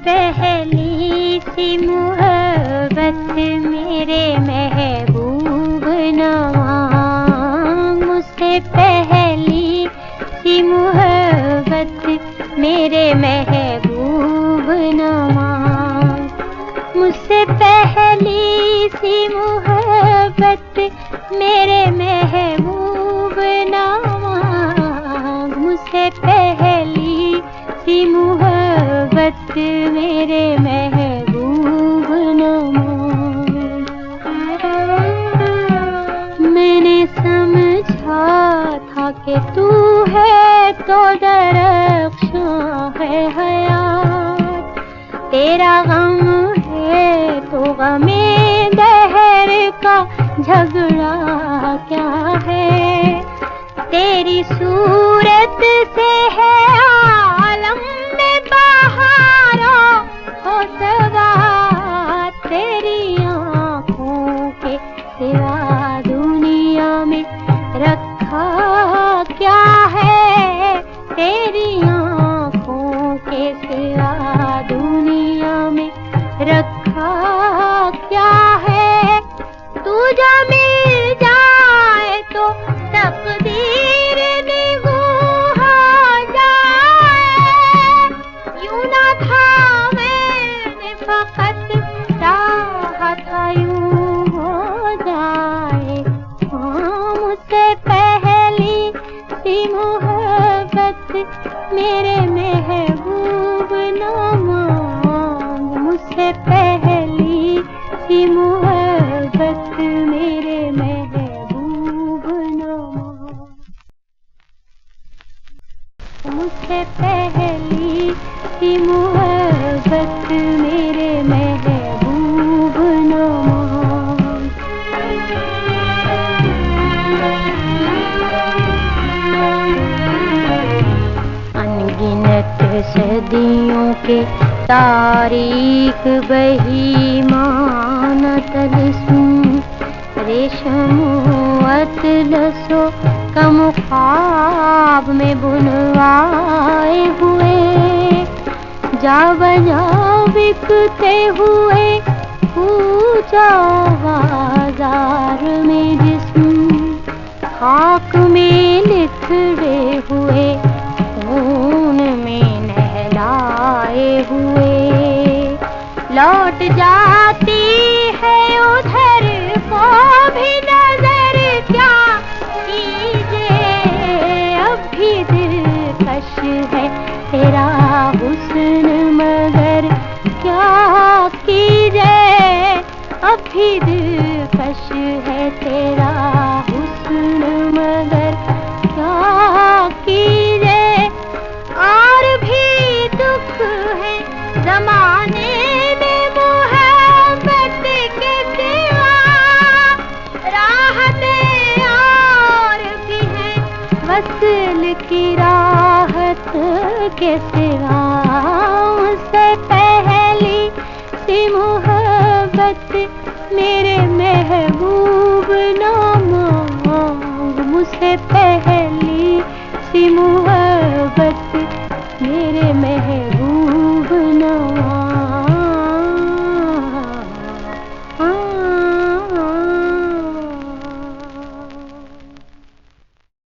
پہلی سی محبت میرے محبوب نواز، مجھ سے پہلی سی محبت میرے محبوب نواز، مجھ سے پہلی سی محبت میرے محبوب نواز، مجھ سے پہلی سی محبت میرے محبوب نواز۔ میں نے سمجھا تھا کہ تو ہے تو درخشاں ہے حیات، تیرا غم ہے تو غم دہر کا جھگڑا کیا ہے، تیری صورت سے ہے عالم میں بہاروں ہو سوات، تیری آنکھوں کے سوا دنیا میں رکھا کیا ہے، تیری آنکھوں کے سوا دنیا میں رکھا کیا ہے، تو جو مل جائے تو تقدیر نگوں ہو جائے، یوں نہ تھا میں نے فقط چاہا تھا یوں ہو جائے، مجھ سے پہلی سی محبت میرے محبوب نواز، مجھ سے پہلی سی محبت میرے محبوب نواز، مجھ سے پہلی سی محبت میرے محبوب نواز۔ انگنت صدیوں کے تاریخ بہی مانا طلسم، ریشم و اطلس و کم خواب میں بنوائے ہوئے، جا بجا بکتے ہوئے کوچہ بازار میں جسم، خاک میں لتھڑے ہوئے خون میں نہلائے ہوئے، لوٹ جاتی ہے ادھر کو بھی نظر کیا کیجے، اب بھی دلکش ہے تیرا حسن مگر کیا کیجے، اب بھی دلکش ہے تیرا حسن مگر کیا کیجے، اور بھی دکھ ہے زمانے میں محبت کے سوا، راحتیں اور بھی ہیں وصل کی راحت کے سوا، مجھ سے پہلی سی محبت میرے